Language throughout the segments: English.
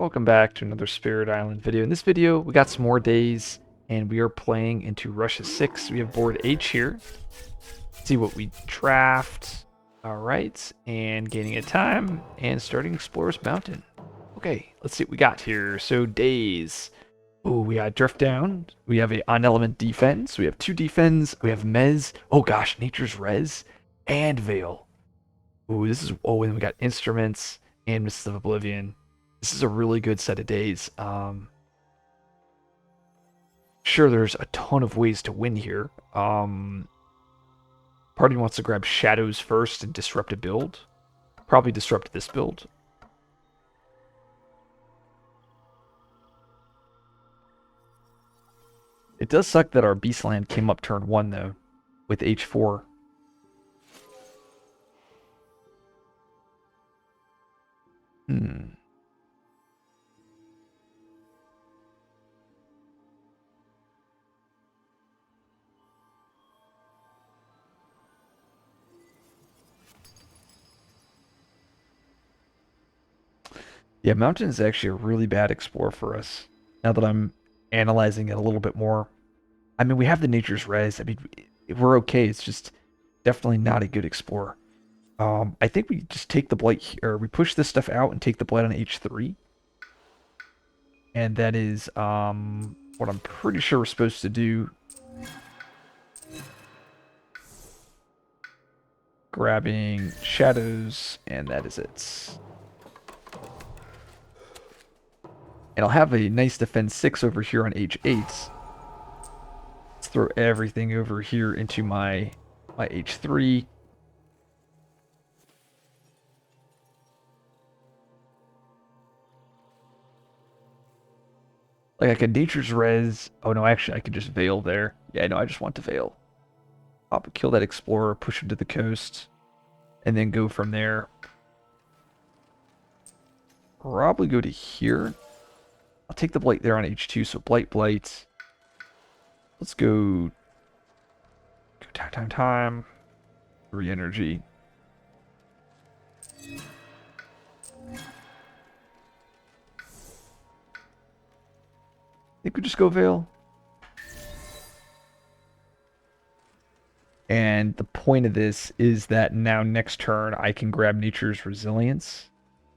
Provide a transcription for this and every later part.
Welcome back to another Spirit Island video. In this video, we got some more days, and we are playing into Russia 6. We have board H here. Let's see what we draft. Alright, and gaining a time, and starting Explorer's Mountain. Okay, let's see what we got here. So, days. Oh, we got Drift Down. We have a on-element defense. We have 2 defense. We have Mez. Oh gosh, Nature's Res. And Veil. Ooh, this is... Oh, and we got Instruments and Mists of Oblivion. This is a really good set of days. Sure, there's a ton of ways to win here. Party wants to grab Shadows first and disrupt a build. Probably disrupt this build. It does suck that our Beastland came up turn 1, though, with H4. Yeah, Mountain is actually a really bad Explorer for us. Now that I'm analyzing it a little bit more. I mean, we have the Nature's Res. I mean, we're okay. It's just definitely not a good Explorer. I think we just take the Blight here. We push this stuff out and take the Blight on H3. And that is what I'm pretty sure we're supposed to do. Grabbing Shadows, and that is it. And I'll have a nice defense 6 over here on H8. Let's throw everything over here into my H3. Like I could Nature's Res. Oh no, actually I could just Veil there. Yeah, no, I just want to Veil. Pop, kill that Explorer, push him to the coast, and then go from there. Probably go to here. I'll take the Blight there on H2, so Blight. Let's go time. Re-energy. I think we just go Veil. And the point of this is that now next turn I can grab Nature's Resilience.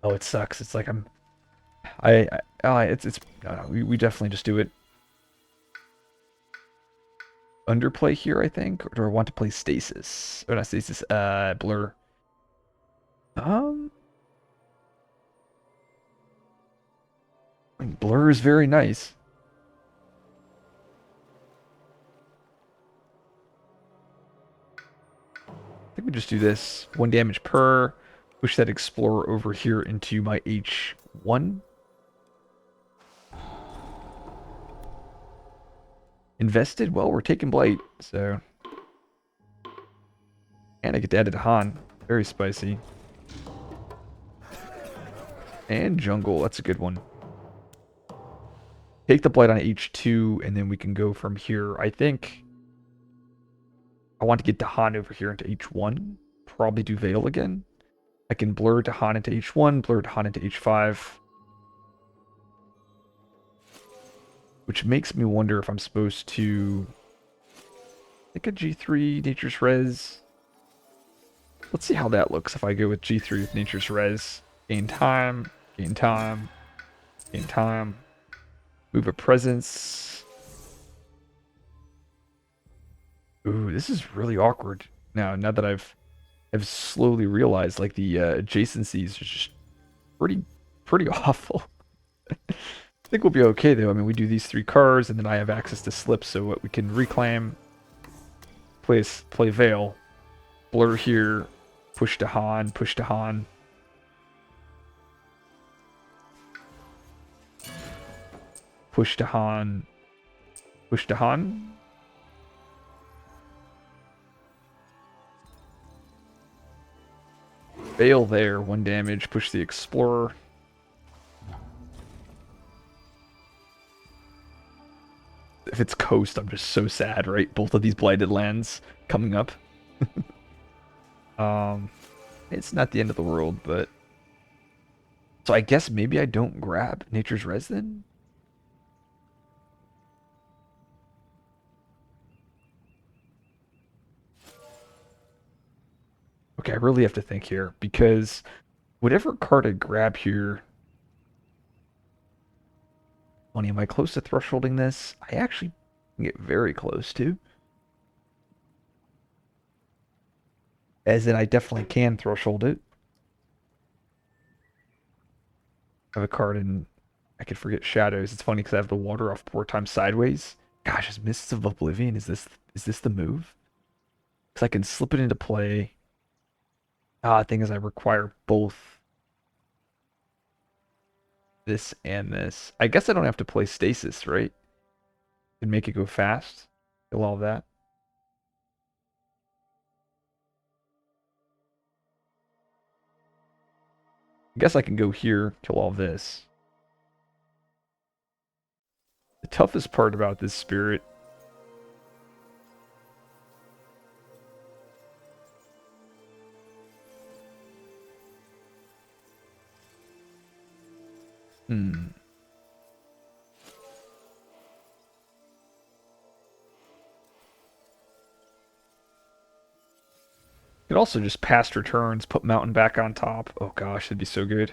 Oh, it sucks. It's like no, we definitely just do it. Underplay here, I think, or do I want to play Stasis? Or not Stasis, Blur. Blur is very nice. I think we just do this. 1 damage per. Push that Explorer over here into my H1. Invested? Well, we're taking Blight, so... And I get to add it to Han. Very spicy. And Jungle, that's a good one. Take the Blight on H2, and then we can go from here. I think I want to get Dahan over here into H1. Probably do Veil again. I can blur Dahan into H1, blur Dahan into H5. Which makes me wonder if I'm supposed to... I think a G3, Nature's Res. Let's see how that looks if I go with G3 with Nature's Res. Gain time, gain time, gain time. Move a presence. Ooh, this is really awkward. Now that I've slowly realized like the adjacencies are just pretty awful. I think we'll be okay though. I mean, we do these 3 cards, and then I have access to slips, so what we can reclaim, play Veil, blur here, push to Han, push to Han. Push to Han. Push to Han. Veil there, 1 damage. Push the Explorer. If it's Coast, I'm just so sad, right? Both of these Blighted lands coming up. It's not the end of the world, but So I guess maybe I don't grab Nature's Res then? Okay, I really have to think here because whatever card I grab here, funny, am I close to thresholding this? I actually can get very close to. As in, I definitely can threshold it. I have a card in, I could forget Shadows. It's funny because I have the water off 4 times sideways. Gosh, is Mists of Oblivion, is this the move? Because I can slip it into play. Ah, the thing is I require both this and this. I guess I don't have to play Stasis, right? And make it go fast. Kill all that. I guess I can go here, kill all this. The toughest part about this spirit. Hmm. Could also just past returns, put Mountain back on top. Oh gosh, that'd be so good.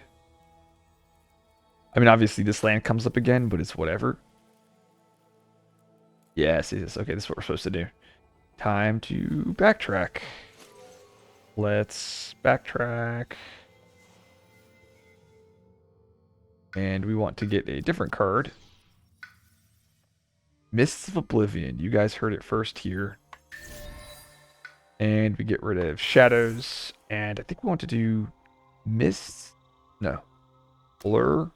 I mean, obviously this land comes up again, but it's whatever. Yeah, see this. Okay, this is what we're supposed to do. Time to backtrack. Let's backtrack. And we want to get a different card. Mists of Oblivion. You guys heard it first here. And we get rid of Shadows. And I think we want to do Mists. No. Blur.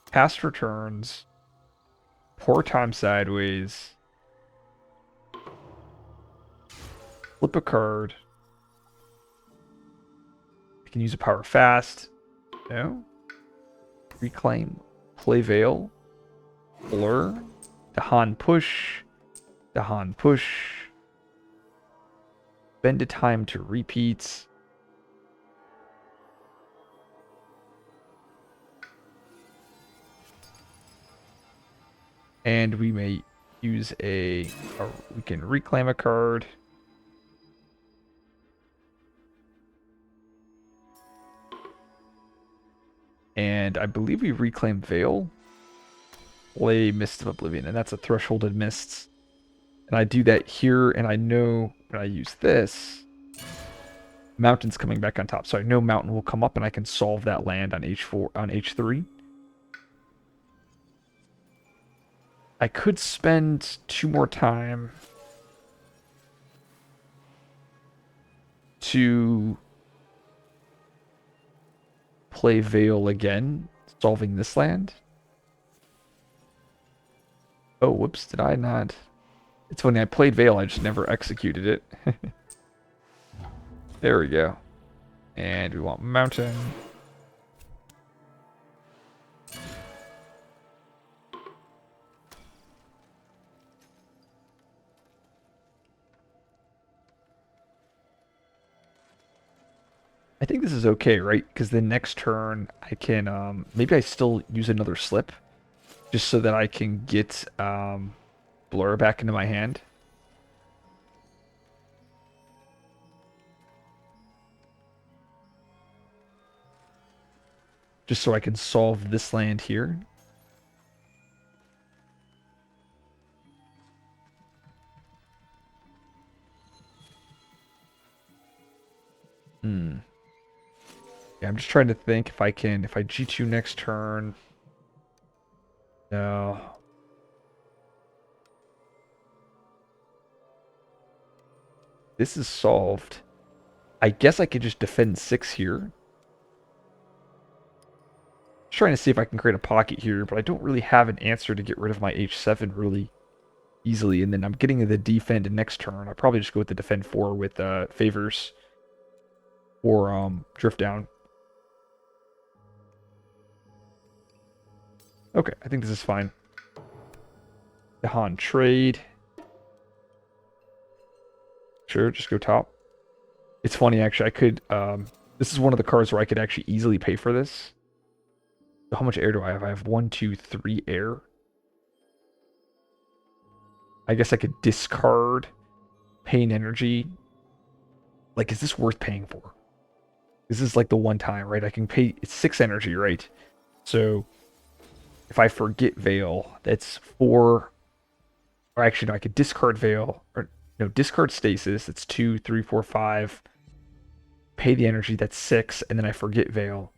Past returns. Pour time sideways. Flip a card. I can use a power fast. No. Reclaim. Play Veil. Blur. Dahan push. Dahan push. Spend a time to repeat. And we may use we can reclaim a card. And I believe we reclaim Veil. Play Mist of Oblivion, and that's a thresholded mists. And I do that here, and I know when I use this, Mountain's coming back on top. So I know Mountain will come up, and I can solve that land on H4, on H3. I could spend 2 more time to play Veil again, solving this land. Oh, whoops, did I not? It's funny, I played Veil, I just never executed it. There we go. And we want Mountain. I think this is okay, right? Because the next turn I can, maybe I still use another slip. Just so that I can get Blur back into my hand. Just so I can solve this land here. Hmm. Yeah, I'm just trying to think if I G2 next turn. No. This is solved. I guess I could just defend 6 here. Just trying to see if I can create a pocket here, but I don't really have an answer to get rid of my H7 really easily. And then I'm getting the defend next turn. I'll probably just go with the defend 4 with favors or drift down. Okay, I think this is fine. Dahan trade. Sure, just go top. It's funny, actually. I could, this is one of the cards where I could actually easily pay for this. How much air do I have? I have 1, 2, 3 air. I guess I could discard pain energy. Like, is this worth paying for? This is like the one time, right? I can pay, it's 6 energy, right? So if I forget Veil, that's 4. Or actually, no, I could discard Veil. Or, no, discard Stasis. That's 2, 3, 4, 5. Pay the energy, that's 6. And then I forget Veil.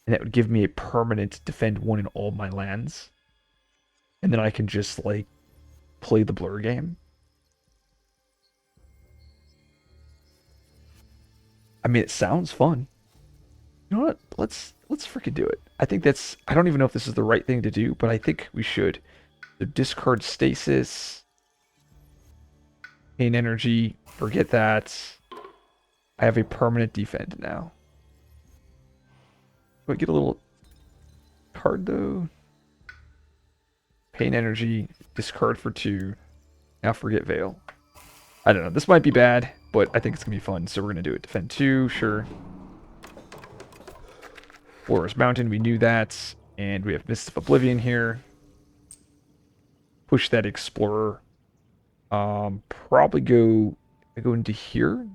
And that would give me a permanent defend 1 in all my lands. And then I can just, like, play the blur game. I mean, it sounds fun. You know what? Let's freaking do it. I think that's, I don't even know if this is the right thing to do, but I think we should. So discard Stasis. Pain energy. Forget that. I have a permanent defend now. Do I get a little card though? Pain energy. Discard for 2. Now forget Veil. I don't know. This might be bad, but I think it's going to be fun, so we're going to do it. Defend 2, sure. Forest Mountain, we knew that. And we have Mist of Oblivion here. Push that Explorer. Probably go into here.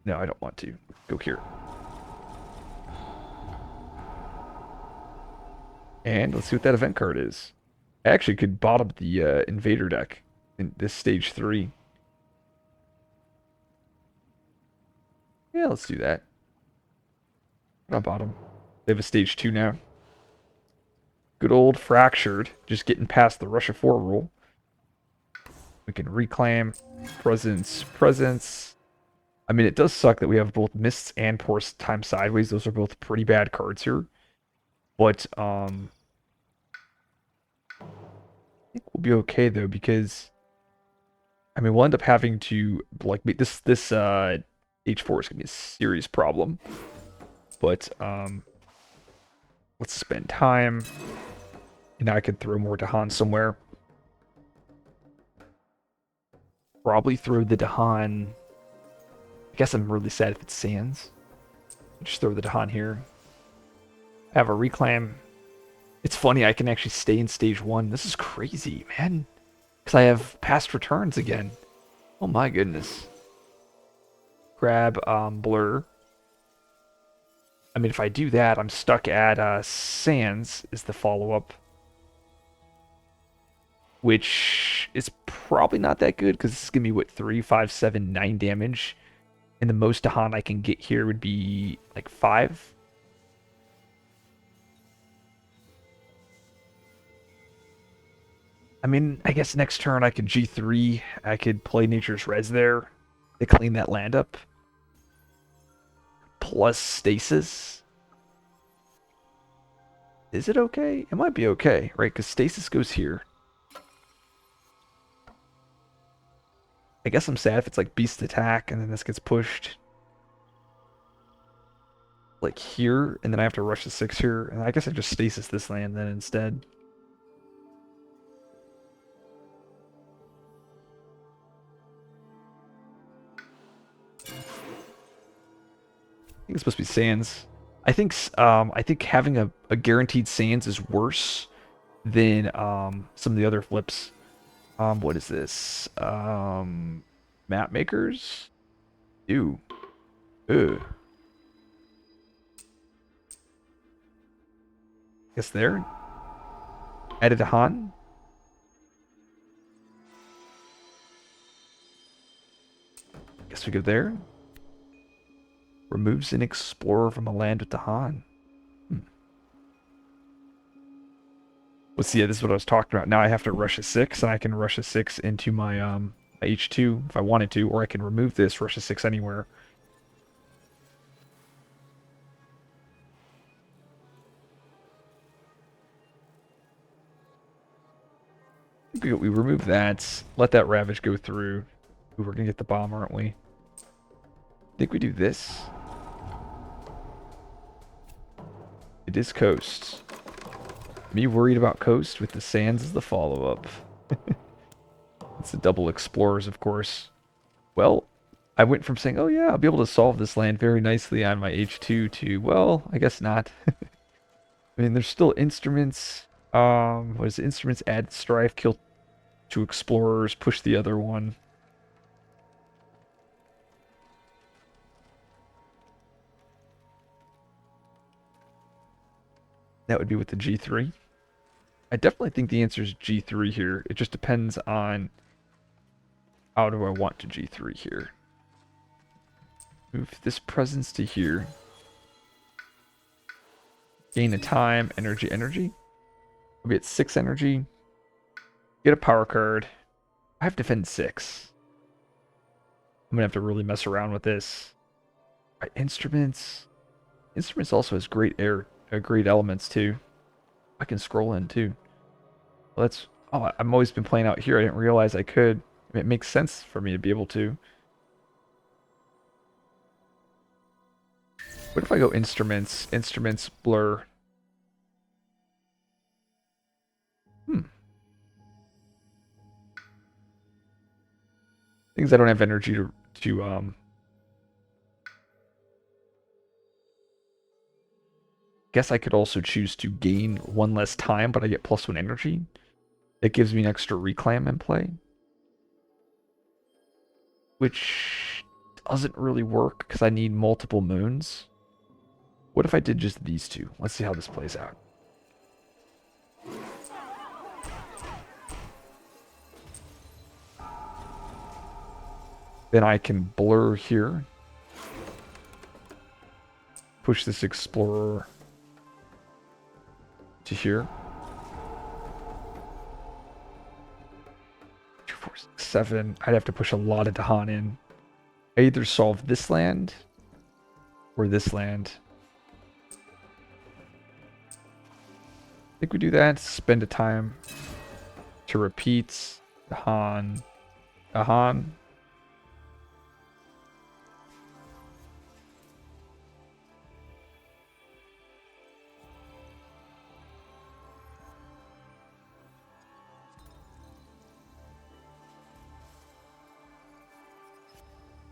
No, I don't want to. Go here. And let's see what that event card is. I actually could bottom the Invader deck in this stage 3. Yeah, let's do that. Put on bottom. They have a stage 2 now. Good old Fractured, just getting past the Russia 4 rule. We can reclaim presence. I mean, it does suck that we have both Mists and Poor Time Sideways. Those are both pretty bad cards here. But, I think we'll be okay, though, because, I mean, we'll end up having to, like, this H4 is going to be a serious problem. But, let's spend time. And now I could throw more Dahan somewhere. Probably throw the Dahan. I guess I'm really sad if it's Sands. Just throw the Dahan here. Have a reclaim. It's funny, I can actually stay in stage 1. This is crazy, man. Because I have past returns again. Oh my goodness. Grab Blur. I mean, if I do that, I'm stuck at Sands is the follow-up. Which is probably not that good, because this is going to be, what, 3, 5, 7, 9 damage. And the most Dahan I can get here would be, like, 5. I mean, I guess next turn I could G3. I could play Nature's Res there to clean that land up. Plus Stasis. Is it okay? It might be okay, right? Because Stasis goes here. I guess I'm sad if it's like Beast Attack and then this gets pushed like here, and then I have to rush the 6 here. And I guess I just Stasis this land then instead. I think it's supposed to be Sands. I think having a guaranteed Sands is worse than some of the other flips. What is this? Map makers? Ew. Ugh. Guess there. Added a Han. Guess we go there. Removes an explorer from a land with the Han. Let's see, yeah, this is what I was talking about. Now I have to rush a 6, and I can rush a 6 into my H2 if I wanted to, or I can remove this, rush a 6 anywhere. We remove that. Let that Ravage go through. Ooh, we're gonna get the bomb, aren't we? I think we do this. It is Coast. Me worried about Coast with the Sands as the follow-up. It's the double Explorers, of course. Well, I went from saying, oh yeah, I'll be able to solve this land very nicely on my H2 to, well, I guess not. I mean, there's still instruments. What is it? Instruments add strife, kill two explorers, push the other one. That would be with the G3. I definitely think the answer is G3 here. It just depends on how do I want to G3 here. Move this presence to here. Gain a time, energy, energy. We'll be at 6 energy. Get a power card. I have defend 6. I'm gonna have to really mess around with this. Right, instruments. Instruments also has great great elements too. I can scroll in too. Well, that's. Oh, I've always been playing out here. I didn't realize I could. It makes sense for me to be able to. What if I go instruments, instruments, blur? Things I don't have energy to guess I could also choose to gain 1 less time, but I get +1 energy. That gives me an extra reclaim in play. Which doesn't really work because I need multiple moons. What if I did just these two? Let's see how this plays out. Then I can blur here. Push this explorer to here. 2, 4, 6, 7. I'd have to push a lot of Dahan in. I either solve this land or this land. I think we do that. Spend a time to repeat. Dahan. Dahan.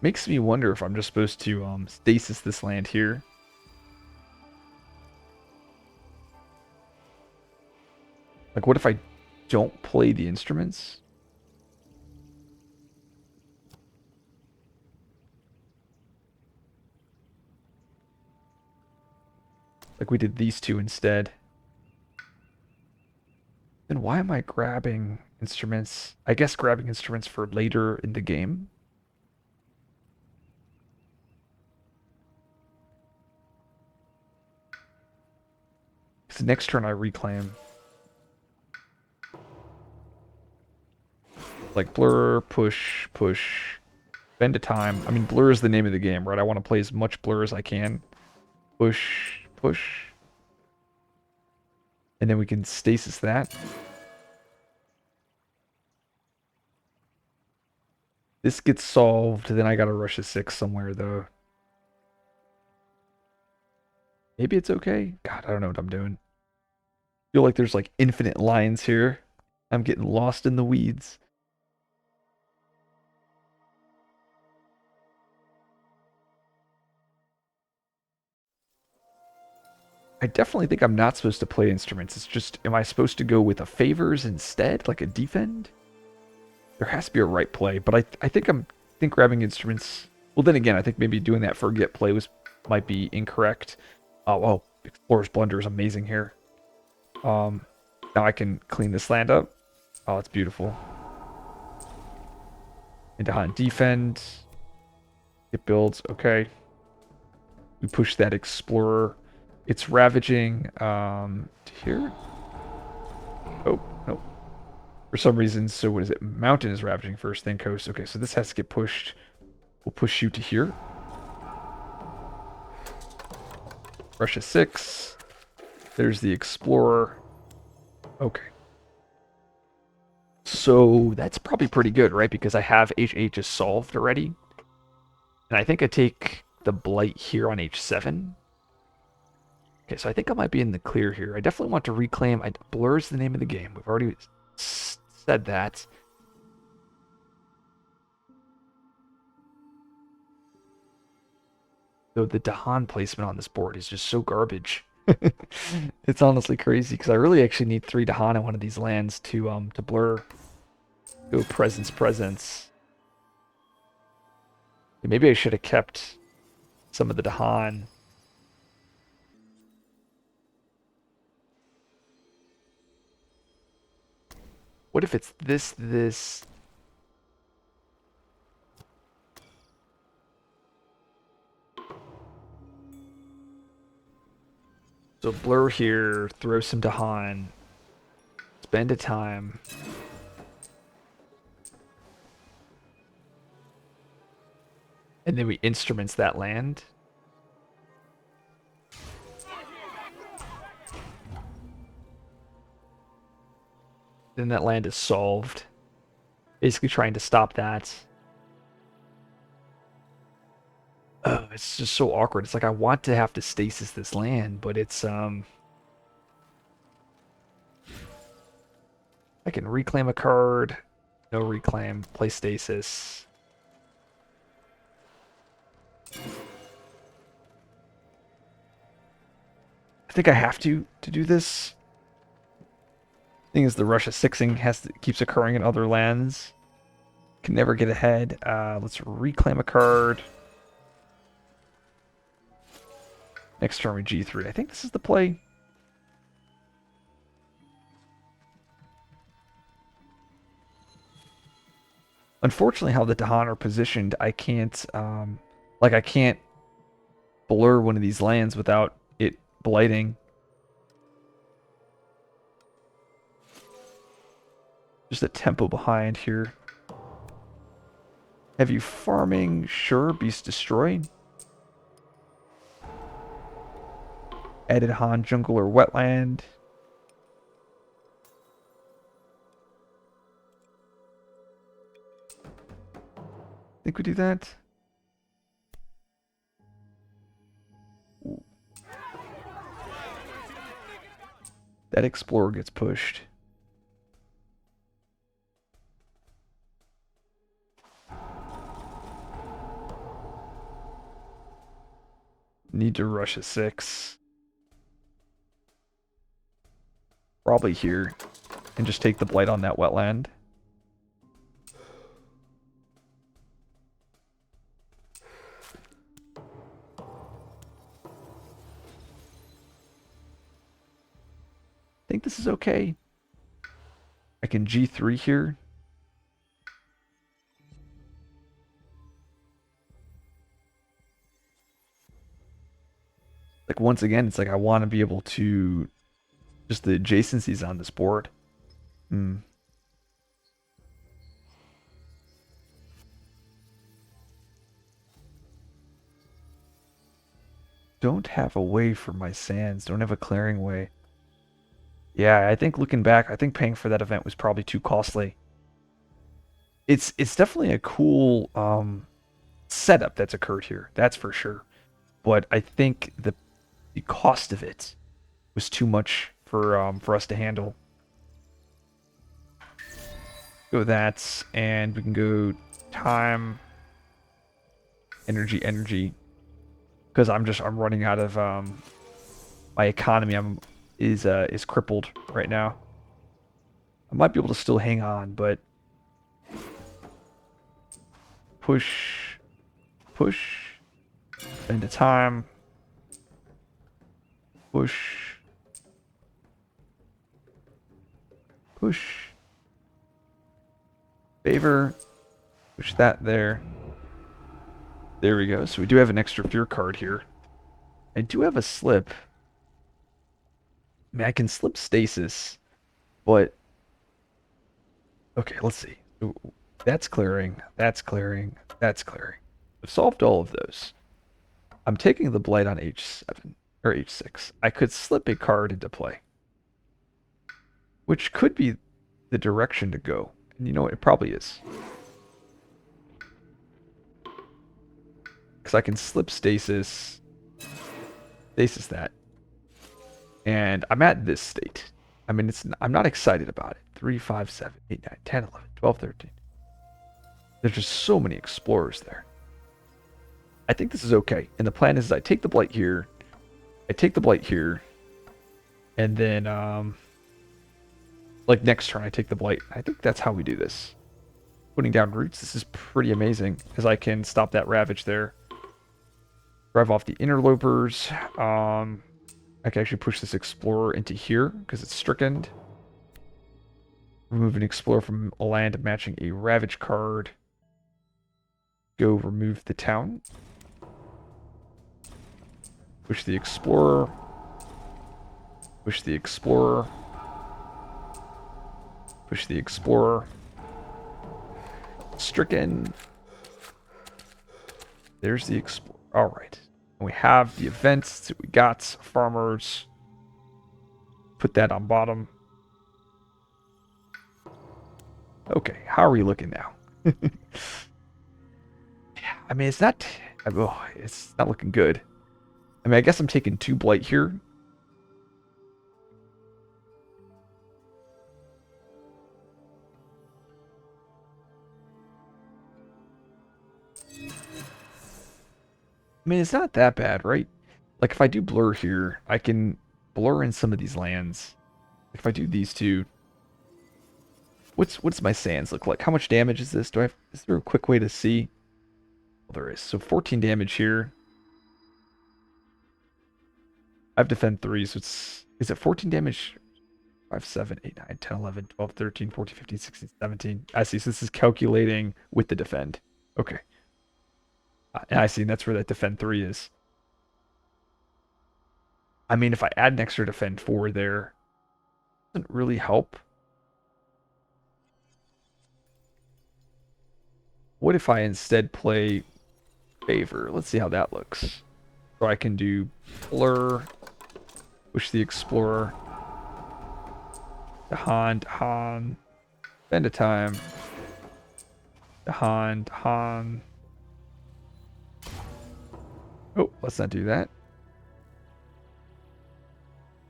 Makes me wonder if I'm just supposed to stasis this land here. Like, what if I don't play the instruments? Like we did these two instead. Then why am I grabbing instruments? I guess grabbing instruments for later in the game. Because next turn I reclaim. Like blur, push, push, spend a time. I mean, blur is the name of the game, right? I want to play as much blur as I can. Push, push. And then we can stasis that. This gets solved, then I gotta rush a 6 somewhere, though. Maybe it's okay? God, I don't know what I'm doing. Feel like there's like infinite lines here. I'm getting lost in the weeds. I definitely think I'm not supposed to play instruments. It's just, am I supposed to go with a favors instead, like a defend? There has to be a right play, but I think grabbing instruments. Well, then again, I think maybe doing that for get play might be incorrect. Oh, Explorer's Blunder is amazing here. Now I can clean this land up. Oh, it's beautiful. Into hunt defend. It builds. Okay. We push that Explorer. It's ravaging to here. Oh, no. For some reason, so what is it? Mountain is ravaging first, then coast. Okay, so this has to get pushed. We'll push you to here. Russia 6. There's the Explorer. Okay. So that's probably pretty good, right? Because I have H8 solved already. And I think I take the Blight here on H7. Okay, so I think I might be in the clear here. I definitely want to reclaim. Blur's the name of the game. We've already said that. Though the Dahan placement on this board is just so garbage. It's honestly crazy because I really actually need 3 Dahan in one of these lands to blur. Go presence. Maybe I should have kept some of the Dahan. What if it's this? So blur here, throw some Dahan, spend a time. And then we instruments that land. Then that land is solved. Basically trying to stop that. Oh, it's just so awkward. It's like I want to have to stasis this land, but it's I can reclaim a card. No reclaim. Play stasis. I think I have to do this. Thing is, the Russia sixing keeps occurring in other lands. Can never get ahead. Let's reclaim a card. Next turn we G3. I think this is the play. Unfortunately, how the Dahan are positioned, I can't I can't blur one of these lands without it blighting. Just a tempo behind here. Heavy farming, sure. Beast destroy. Added Han jungle or wetland. Think we do that? Ooh. That explorer gets pushed. Need to rush a 6. Probably here. And just take the blight on that wetland. I think this is okay. I can G3 here. Like once again, it's like I want to be able to just the adjacencies on this board. Don't have a way for my sands. Don't have a clearing way. Yeah, I think looking back, I think paying for that event was probably too costly. It's definitely a cool setup that's occurred here. That's for sure. But I think the cost of it was too much for us to handle. Go that, and we can go time, energy, because I'm running out of my economy. Is crippled right now. I might be able to still hang on, but push, spend the time, push. Favor, push that there. There we go. So we do have an extra fear card here. I do have a slip. I mean, I can slip stasis, but okay, let's see. Ooh, that's clearing. That's clearing. That's clearing. I've solved all of those. I'm taking the blight on H7 or H6. I could slip a card into play, which could be the direction to go. And you know what? It probably is. Because I can slip stasis that. And I'm at this state. I mean, I'm not excited about it. 3, 5, 7, 8, 9, 10, 11, 12, 13. There's just so many explorers there. I think this is okay. And the plan is I take the blight here, I take the blight here, and then like next turn I take the blight. I think that's how we do this. Putting down roots, this is pretty amazing, because I can stop that ravage there. Drive off the interlopers. I can actually push this explorer into here, because it's stricken. Remove an explorer from a land matching a ravage card. Go remove the town. Push the explorer. Push the explorer. Push the explorer. Stricken. There's the explorer. All right. And we have the events that we got. Farmers. Put that on bottom. Okay, how are we looking now? I mean, it's not looking good. I mean, I guess I'm taking 2 blight here. I mean, it's not that bad, right? Like, if I do blur here, I can blur in some of these lands. If I do these two, what's my sands look like? How much damage is this? Is there a quick way to see? Well, there is. So 14 damage here. I have defend 3, so is it 14 damage? 5, 7, 8, 9, 10, 11, 12, 13, 14, 15, 16, 17. I see. So this is calculating with the defend. Okay. I see. That's where that defend 3 is. I mean, if I add an extra defend 4 there, it doesn't really help. What if I instead play favor? Let's see how that looks. So I can do blur, push the explorer, Han, spend a time, Han. Oh, let's not do that.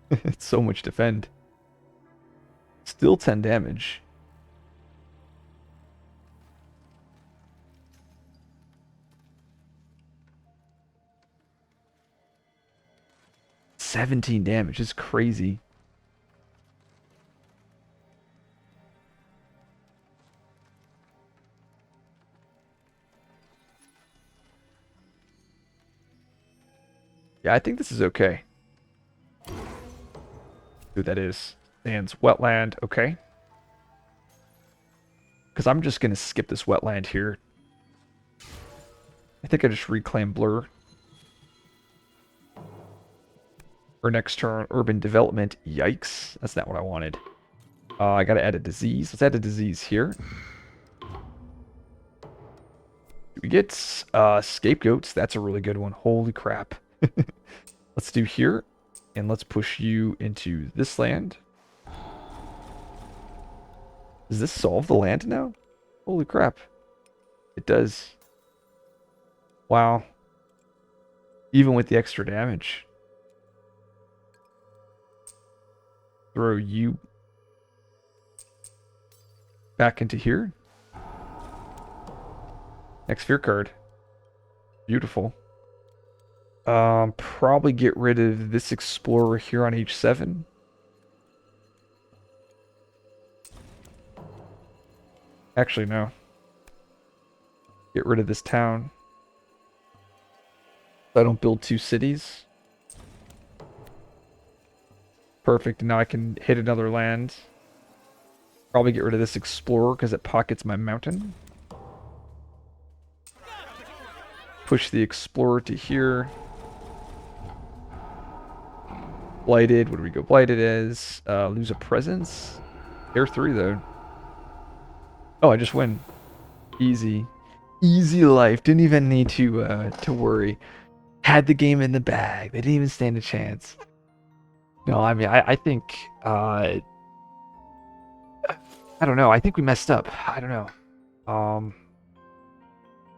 It's so much defend. Still 10 damage. $17 damage is crazy. Yeah, I think this is okay. Who that is? Sands wetland, okay. Because I'm just going to skip this wetland here. I think I just reclaim blur. For next turn, urban development. Yikes. That's not what I wanted. I got to add a disease. Let's add a disease here. We get scapegoats. That's a really good one. Holy crap. Let's do here. And let's push you into this land. Does this solve the land now? Holy crap. It does. Wow. Even with the extra damage. Throw you back into here. Next fear card. Beautiful. Probably get rid of this explorer here on H7. Actually, no. Get rid of this town. So I don't build 2 cities. Perfect. Now I can hit another land. Probably get rid of this explorer because it pockets my mountain. Push the explorer to here. Blighted. What do we go blighted as? Lose a presence. Air 3 though. Oh, I just win. Easy. Easy life. Didn't even need to worry. Had the game in the bag. They didn't even stand a chance. No, I mean, I think, I don't know. I think we messed up. I don't know.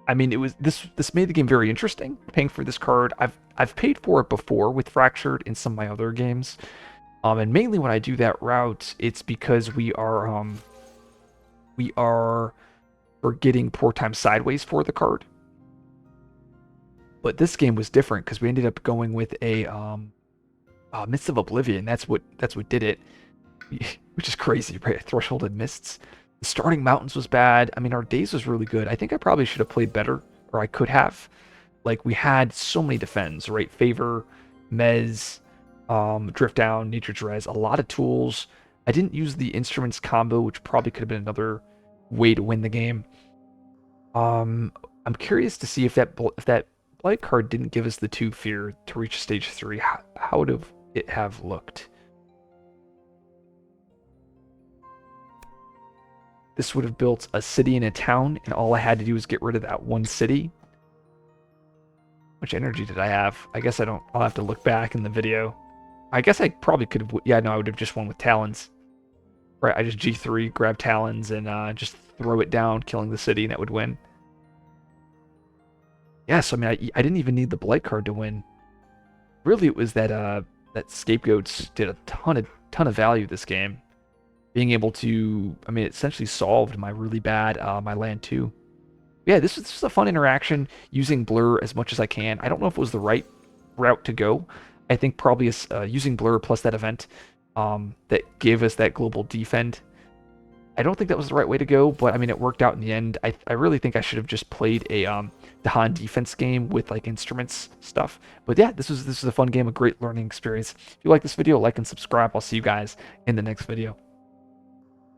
I mean, this made the game very interesting. Paying for this card, I've paid for it before with Fractured in some of my other games. And mainly when I do that route, it's because we're getting poor time sideways for the card. But this game was different because we ended up going with a Mists of Oblivion. That's what did it, which is crazy, right? Threshold and Mists. The starting mountains was bad. I mean, our days was really good. I think I probably should have played better, or I could have. Like, we had so many defends, right? Favor, Mez, Drift Down, Nature's Res, a lot of tools. I didn't use the instruments combo, which probably could have been another way to win the game. I'm curious to see if that blight card didn't give us the 2 fear to reach stage 3. How would it have looked? This would have built a city and a town, and all I had to do was get rid of that one city. Which energy did I have? I guess I don't. I'll have to look back in the video. I guess I probably could have. Yeah, no, I would have just won with Talons. Right, I just G3, grab Talons, and just throw it down, killing the city, and it would win. Yes, I mean, I didn't even need the Blight card to win. Really, it was that that Scapegoats did a ton of value this game. Being able to, I mean, it essentially solved my really bad my land 2. Yeah, this was a fun interaction, using Blur as much as I can. I don't know if it was the right route to go. I think probably using Blur plus that event that gave us that global defend. I don't think that was the right way to go, but I mean, it worked out in the end. I really think I should have just played a Dahan defense game with like instruments stuff. But yeah, this was a fun game, a great learning experience. If you like this video, like and subscribe. I'll see you guys in the next video.